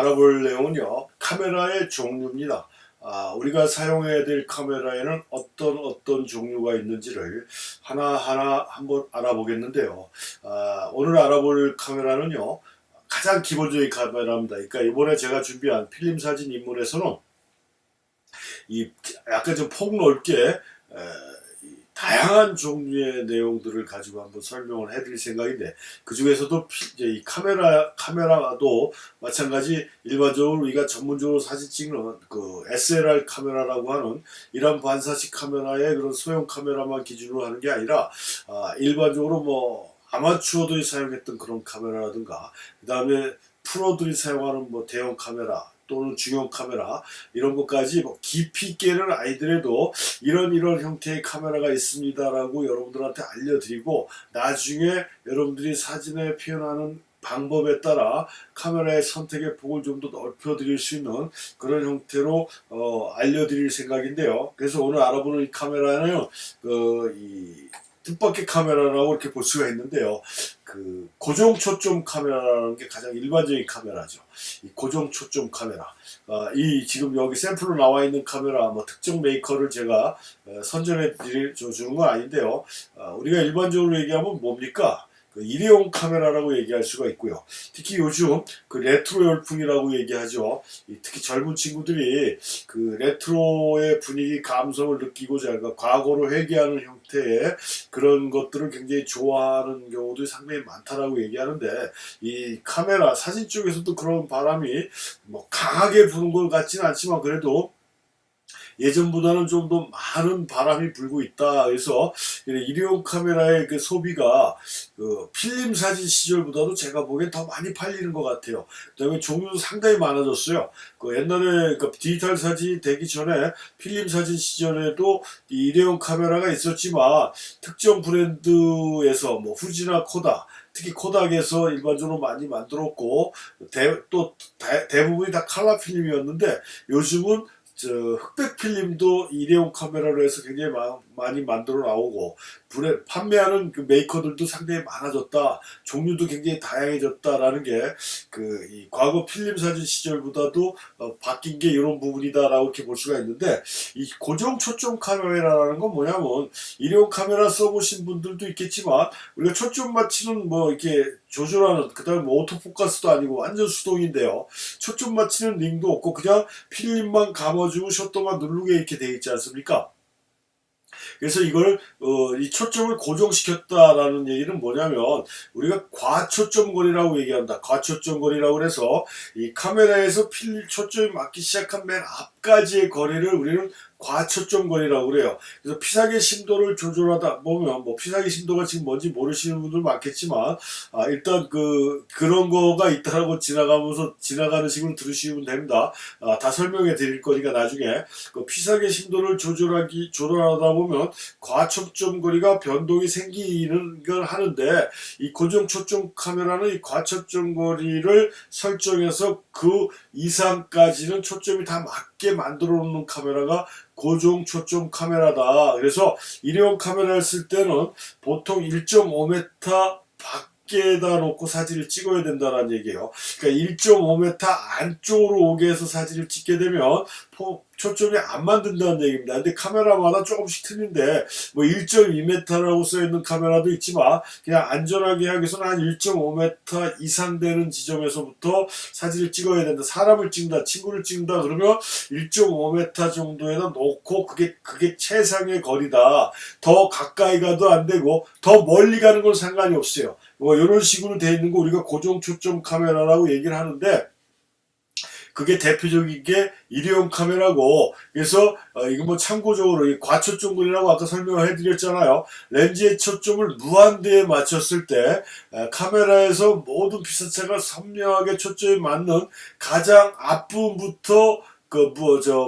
알아볼 내용은요, 카메라의 종류입니다. 우리가 사용해야 될 카메라에는 어떤 종류가 있는지를 하나하나 한번 알아보겠는데요. 오늘 알아볼 카메라는요, 가장 기본적인 카메라입니다. 그러니까 이번에 제가 준비한 필름 사진 입문에서는 이 약간 좀 폭넓게 다양한 종류의 내용들을 가지고 한번 설명을 해드릴 생각인데, 그 중에서도 이 카메라도 마찬가지 일반적으로 우리가 전문적으로 사진 찍는 그 SLR 카메라라고 하는 이런 반사식 카메라의 그런 소형 카메라만 기준으로 하는 게 아니라 일반적으로 뭐 아마추어들이 사용했던 그런 카메라라든가, 그 다음에 프로들이 사용하는 뭐 대형 카메라 또는 중형 카메라 이런 것까지 뭐 깊이 있게는 아니더라도 이런 형태의 카메라가 있습니다라고 여러분들한테 알려드리고, 나중에 여러분들이 사진에 표현하는 방법에 따라 카메라의 선택의 폭을 좀 더 넓혀 드릴 수 있는 그런 형태로 알려드릴 생각인데요. 그래서 오늘 알아보는 이 카메라는 이 뜻밖의 카메라라고 이렇게 볼 수가 있는데요. 그 고정 초점 카메라라는 게 가장 일반적인 카메라죠. 이 고정 초점 카메라. 이 지금 여기 샘플로 나와 있는 카메라 뭐 특정 메이커를 제가 선전해 주는 건 아닌데요. 우리가 일반적으로 얘기하면 뭡니까? 그 일회용 카메라라고 얘기할 수가 있고요. 특히 요즘 그 레트로 열풍이라고 얘기하죠. 특히 젊은 친구들이 그 레트로의 분위기 감성을 느끼고자, 그러니까 과거로 회귀하는 형태의 그런 것들을 굉장히 좋아하는 경우도 상당히 많다라고 얘기하는데, 이 카메라 사진 쪽에서도 그런 바람이 뭐 강하게 부는 것 같지는 않지만 그래도 예전보다는 좀 더 많은 바람이 불고 있다. 그래서 일회용 카메라의 그 소비가 그 필름 사진 시절보다도 제가 보기엔 더 많이 팔리는 것 같아요. 그다음에 종류도 상당히 많아졌어요. 그 옛날에 그 디지털 사진이 되기 전에 필름 사진 시절에도 이 일회용 카메라가 있었지만, 특정 브랜드에서 뭐 후지나 코닥, 특히 코닥에서 일반적으로 많이 만들었고, 대부분이 다 칼라 필름이었는데, 요즘은 흑백 필름도 일회용 카메라로 해서 굉장히 많이 만들어 나오고, 판매하는 그 메이커들도 상당히 많아졌다. 종류도 굉장히 다양해졌다라는 게 이 과거 필름 사진 시절보다도 바뀐 게 이런 부분이다라고 이렇게 볼 수가 있는데, 이 고정 초점 카메라라는 건 뭐냐면, 일회용 카메라 써보신 분들도 있겠지만 우리가 초점 맞추는 뭐 이렇게 조절하는, 그 다음에 뭐 오토포커스도 아니고 완전 수동인데요. 초점 맞추는 링도 없고 그냥 필름만 감아주고 셔터만 누르게 이렇게 되어 있지 않습니까? 그래서 이걸 이 초점을 고정시켰다라는 얘기는 뭐냐면, 우리가 과초점거리라고 얘기한다. 과초점거리라고 해서 이 카메라에서 초점이 맞기 시작한 맨 앞까지의 거리를 우리는 과초점거리라고 그래요. 그래서 피사계 심도를 조절하다 보면, 뭐 피사계 심도가 지금 뭔지 모르시는 분들 많겠지만, 일단 그런 거가 있다라고 지나가는 식으로 들으시면 됩니다. 다 설명해 드릴 거니까 나중에. 그 피사계 심도를 조절하다 보면 과초점 거리가 변동이 생기는 걸 하는데, 이 고정 초점 카메라는 이 과초점 거리를 설정해서 그 이상까지는 초점이 다 맞게 만들어 놓는 카메라가 고정 초점 카메라다. 그래서 일회용 카메라를 쓸 때는 보통 1.5m 밖에다 놓고 사진을 찍어야 된다는 얘기예요. 그러니까 1.5m 안쪽으로 오게 해서 사진을 찍게 되면 초점이 안 만든다는 얘기입니다. 근데 카메라마다 조금씩 틀린데, 뭐 1.2m라고 써있는 카메라도 있지만, 그냥 안전하게 하기 위해서는 한 1.5m 이상 되는 지점에서부터 사진을 찍어야 된다. 사람을 찍는다, 친구를 찍는다 그러면 1.5m 정도에다 놓고 그게 최상의 거리다. 더 가까이 가도 안 되고 더 멀리 가는 건 상관이 없어요. 뭐 이런 식으로 되어 있는 거 우리가 고정 초점 카메라라고 얘기를 하는데, 그게 대표적인 게 일회용 카메라고, 그래서 이거 뭐 참고적으로 이 과초점거리라고 아까 설명을 해드렸잖아요. 렌즈의 초점을 무한대에 맞췄을 때 카메라에서 모든 피사체가 선명하게 초점이 맞는 가장 앞부분부터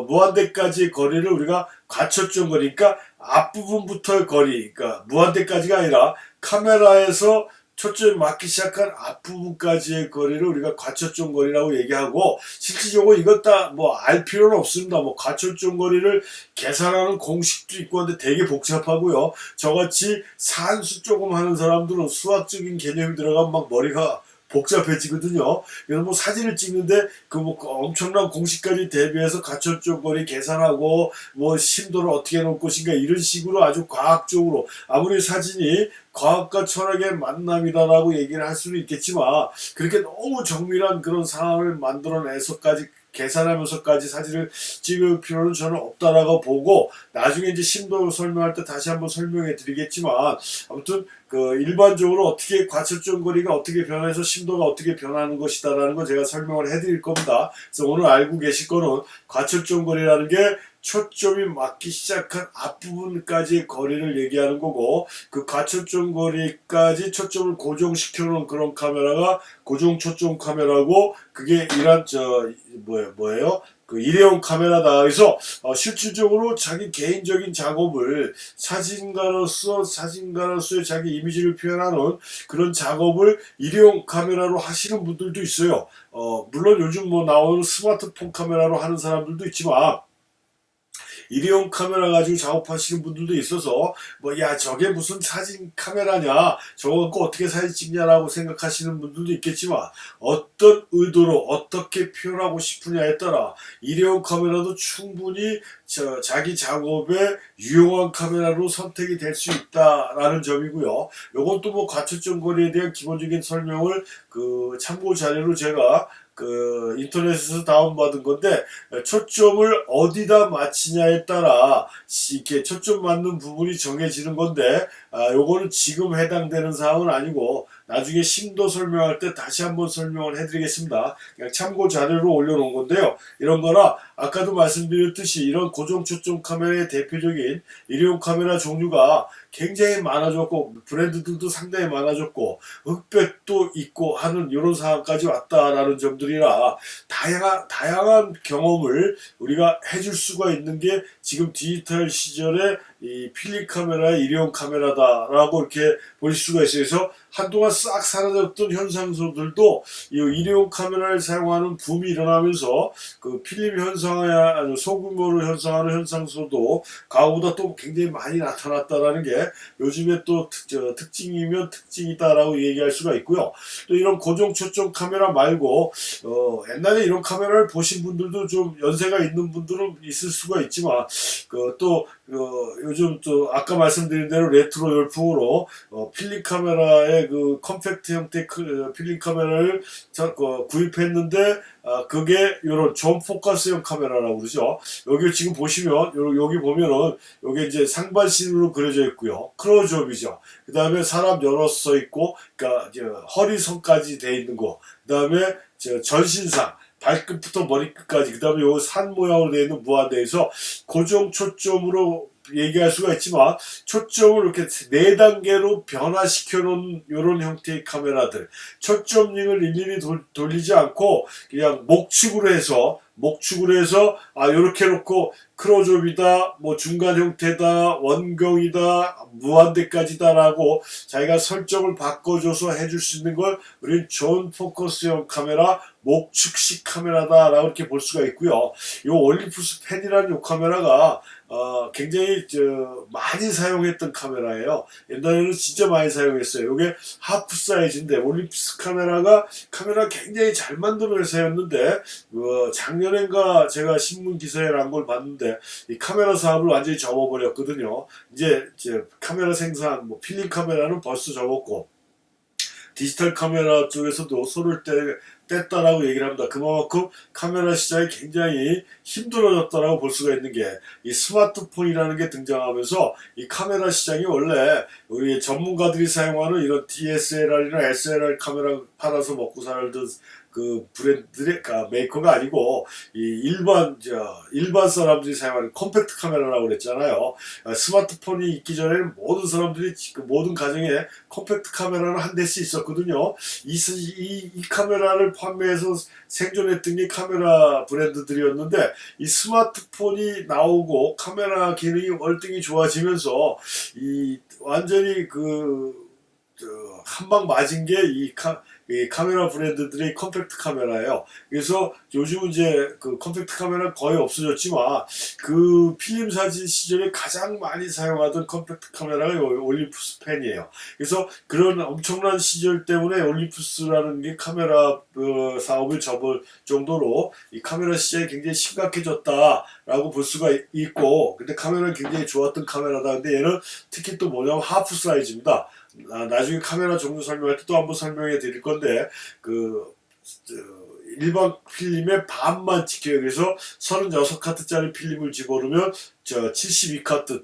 무한대까지의 거리를 우리가 과초점거리, 그러니까 앞부분부터의 거리, 그러니까 무한대까지가 아니라 카메라에서 초점이 맞기 시작한 앞부분까지의 거리를 우리가 과초점 거리라고 얘기하고, 실질적으로 이것 다 뭐 알 필요는 없습니다. 뭐 과초점 거리를 계산하는 공식도 있고 한데 되게 복잡하고요. 저같이 산수 조금 하는 사람들은 수학적인 개념이 들어가면 막 머리가 복잡해지거든요. 그래서 뭐 사진을 찍는데 그 뭐 엄청난 공식까지 대비해서 가초점 거리 계산하고 뭐 심도를 어떻게 놓을 것인가 이런 식으로 아주 과학적으로 아무리 사진이 과학과 철학의 만남이다라고 얘기를 할 수는 있겠지만 그렇게 너무 정밀한 그런 상황을 만들어내서까지 계산하면서까지 사진을 찍을 필요는 저는 없다라고 보고 나중에 이제 심도 설명할 때 다시 한번 설명해 드리겠지만 아무튼 그 일반적으로 어떻게 과초점 거리가 어떻게 변해서 심도가 어떻게 변하는 것이다라는 거 제가 설명을 해드릴 겁니다. 그래서 오늘 알고 계실 거는 과초점 거리라는 게 초점이 맞기 시작한 앞부분까지의 거리를 얘기하는 거고 그 과초점 거리까지 초점을 고정시켜 놓은 그런 카메라가 고정 초점 카메라고 그게 이란 뭐예요? 그 일회용 카메라다. 그래서 실질적으로 자기 개인적인 작업을 사진가로서의 자기 이미지를 표현하는 그런 작업을 일회용 카메라로 하시는 분들도 있어요. 물론 요즘 뭐 나오는 스마트폰 카메라로 하는 사람들도 있지만 일회용 카메라 가지고 작업하시는 분들도 있어서 뭐 야 저게 무슨 사진 카메라냐 저거 갖고 어떻게 사진 찍냐라고 생각하시는 분들도 있겠지만 어떤 의도로 어떻게 표현하고 싶으냐에 따라 일회용 카메라도 충분히 자기 작업에 유용한 카메라로 선택이 될 수 있다라는 점이고요. 요건 또 뭐 과초점 거리에 대한 기본적인 설명을 그 참고 자료로 제가 그 인터넷에서 다운받은 건데 초점을 어디다 맞추냐에 따라 이렇게 초점 맞는 부분이 정해지는 건데 요거는 지금 해당되는 사항은 아니고 나중에 심도 설명할 때 다시 한번 설명을 해드리겠습니다. 그냥 참고 자료로 올려놓은 건데요. 이런 거나 아까도 말씀드렸듯이 이런 고정 초점 카메라의 대표적인 일회용 카메라 종류가 굉장히 많아졌고 브랜드들도 상당히 많아졌고 흑백도 있고 하는 이런 상황까지 왔다라는 점들이라 다양한 경험을 우리가 해줄 수가 있는 게 지금 디지털 시절에 이 필름 카메라의 일회용 카메라다라고 이렇게 볼 수가 있어요. 그래서 한동안 싹 사라졌던 현상소들도 이 일회용 카메라를 사용하는 붐이 일어나면서 그 필름 현상의 소규모로 현상하는 현상소도 과거보다 또 굉장히 많이 나타났다라는 게 요즘에 또 특징이면 특징이다라고 얘기할 수가 있고요. 또 이런 고정 초점 카메라 말고 옛날에 이런 카메라를 보신 분들도 좀 연세가 있는 분들은 있을 수가 있지만 요즘 또 아까 말씀드린 대로 레트로 열풍으로 필름 카메라의 그 컴팩트 형태 필름 카메라를 구입했는데 그게 요런 점 포커스형 카메라라고 그러죠. 여기 지금 보시면 여기 보면은 요게 이제 상반신으로 그려져 있고요. 크로즈업이죠. 그 다음에 사람 여러 써 있고 그러니까 허리선까지 돼 있는 거. 그 다음에 전신상 발끝부터 머리끝까지 그 다음에 요 산 모양으로 되어 있는 무한대에서 고정 초점으로 얘기할 수가 있지만 초점을 이렇게 4단계로 변화시켜 놓은 이런 형태의 카메라들 초점 링을 일일이 돌리지 않고 그냥 목축으로 해서 요렇게 놓고 크로즈업이다 뭐 중간 형태다 원경이다 무한대까지다라고 자기가 설정을 바꿔줘서 해줄 수 있는 걸 우리는 존 포커스형 카메라 목축식 카메라다라고 이렇게 볼 수가 있고요. 요 올림푸스 펜이라는 요 카메라가 굉장히 많이 사용했던 카메라예요. 옛날에는 진짜 많이 사용했어요. 이게 하프 사이즈인데 올림푸스 카메라 굉장히 잘 만든 회사였는데 작년엔가 제가 신문 기사에 난 걸 봤는데 이 카메라 사업을 완전히 접어버렸거든요. 이제 카메라 생산 필름 카메라는 벌써 접었고 디지털 카메라 쪽에서도 손을 뗐다라고 얘기를 합니다. 그만큼 카메라 시장이 굉장히 힘들어졌다라고 볼 수가 있는 게 이 스마트폰이라는 게 등장하면서 이 카메라 시장이 원래 우리 전문가들이 사용하는 이런 DSLR이나 SLR 카메라 팔아서 먹고 살던 그 브랜드의 메이커가 아니고 이 일반 사람들이 사용하는 컴팩트 카메라라고 그랬잖아요. 스마트폰이 있기 전에는 모든 사람들이 모든 가정에 컴팩트 카메라는 한 대씩 있었거든요. 이 카메라를 판매해서 생존했던 게 카메라 브랜드들이었는데 이 스마트폰이 나오고 카메라 기능이 월등히 좋아지면서 이 완전히 한 방 맞은 게 이 카메라 브랜드들의 컴팩트 카메라예요. 그래서 요즘은 이제 그 컴팩트 카메라 거의 없어졌지만 그 필름 사진 시절에 가장 많이 사용하던 컴팩트 카메라가 올림푸스 펜이에요. 그래서 그런 엄청난 시절 때문에 올림푸스라는 게 카메라 사업을 접을 정도로 이 카메라 시장이 굉장히 심각해졌다라고 볼 수가 있고, 근데 카메라는 굉장히 좋았던 카메라다. 근데 얘는 특히 또 뭐냐면 하프 사이즈입니다. 나중에 카메라 종류 설명할 때 또 한번 설명해 드릴 건데, 일반 필름의 반만 찍혀요. 그래서 36카트짜리 필름을 집어넣으면 72카트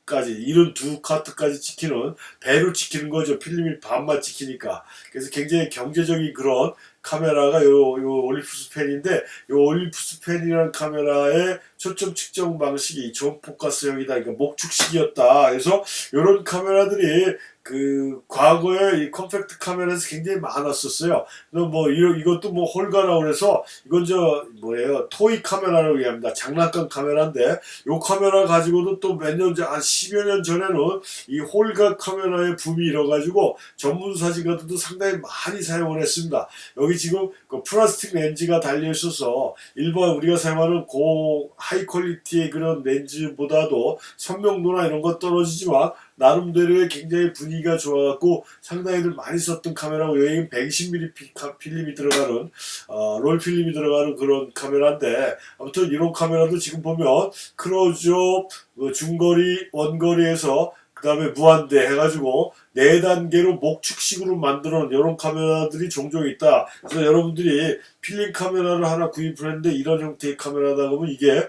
까지 72카트까지 찍히는 배로 찍히는 거죠. 필름이 반만 찍히니까. 그래서 굉장히 경제적인 그런 카메라가 요 올림푸스 펜인데, 요 올림푸스 펜이라는 카메라의 초점 측정 방식이 존 포커스형이다. 그러니까 목축식이었다. 그래서 이런 카메라들이 그 과거에 이 컴팩트 카메라에서 굉장히 많았었어요. 뭐 이것도 뭐 홀가라고 그래서 이건 뭐예요? 토이 카메라라고 얘기합니다. 장난감 카메라인데 요 카메라 가지고도 또 몇 년 전, 한 10여 년 전에는 이 홀가 카메라의 붐이 일어가지고 전문 사진가들도 상당히 많이 사용을 했습니다. 여기 지금 그 플라스틱 렌즈가 달려 있어서 일반 우리가 사용하는 하이 퀄리티의 그런 렌즈보다도 선명도나 이런 거 떨어지지만 나름대로의 굉장히 분위기가 좋아갖고 상당히들 많이 썼던 카메라고, 여기는 120mm 필름이 들어가는 롤 필름이 들어가는 그런 카메라인데, 아무튼 이런 카메라도 지금 보면 크로즈업, 중거리, 원거리에서 그 다음에 무한대 해가지고 4단계로 목축식으로 만들어 놓은 이런 카메라들이 종종 있다. 그래서 여러분들이 필름 카메라를 하나 구입을 했는데 이런 형태의 카메라다 그러면 이게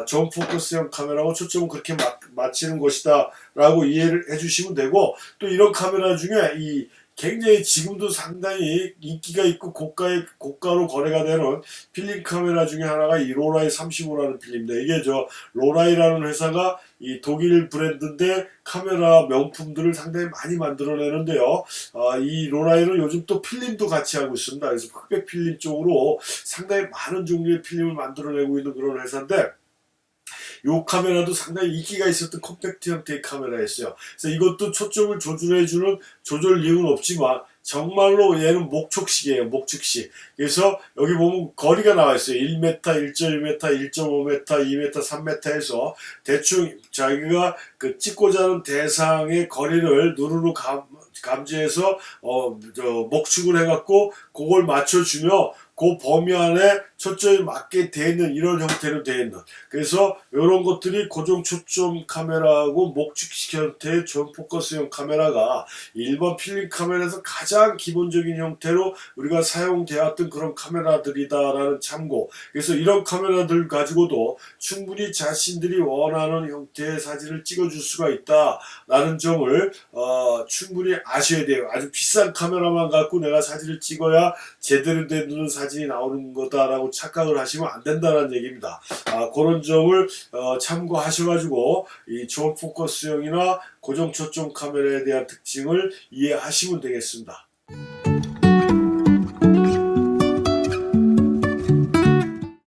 존 포커스형 카메라고 초점을 그렇게 맞추는 것이다 라고 이해를 해주시면 되고, 또 이런 카메라 중에 굉장히 지금도 상당히 인기가 있고 고가로 거래가 되는 필름 카메라 중에 하나가 이 로라이 35라는 필름인데, 이게 로라이라는 회사가 이 독일 브랜드인데 카메라 명품들을 상당히 많이 만들어내는데요. 이 로라이는 요즘 또 필름도 같이 하고 있습니다. 그래서 흑백 필름 쪽으로 상당히 많은 종류의 필름을 만들어내고 있는 그런 회사인데, 요 카메라도 상당히 인기가 있었던 컴팩트 형태의 카메라였어요. 그래서 이것도 초점을 조절해주는 조절링은 없지만 정말로 얘는 목축식이에요. 목축식. 그래서 여기 보면 거리가 나와 있어요. 1m, 1.1m, 1.5m, 2m, 3m 해서 대충 자기가 그 찍고자 하는 대상의 거리를 누르르 감지해서 목축을 해갖고 그걸 맞춰주며 그 범위 안에 초점이 맞게 돼 있는 이런 형태로 돼 있는, 그래서 이런 것들이 고정 초점 카메라하고 목축식 형태의 존 포커스형 카메라가 일반 필름 카메라에서 가장 기본적인 형태로 우리가 사용되었던 그런 카메라들이다라는 참고. 그래서 이런 카메라들 가지고도 충분히 자신들이 원하는 형태의 사진을 찍어줄 수가 있다라는 점을 충분히 아셔야 돼요. 아주 비싼 카메라만 갖고 내가 사진을 찍어야 제대로 된 사진이 나오는 거다라고 착각을 하시면 안 된다는 얘기입니다. 그런 점을 참고하셔가지고 이 존 포커스형이나 고정 초점 카메라에 대한 특징을 이해하시면 되겠습니다.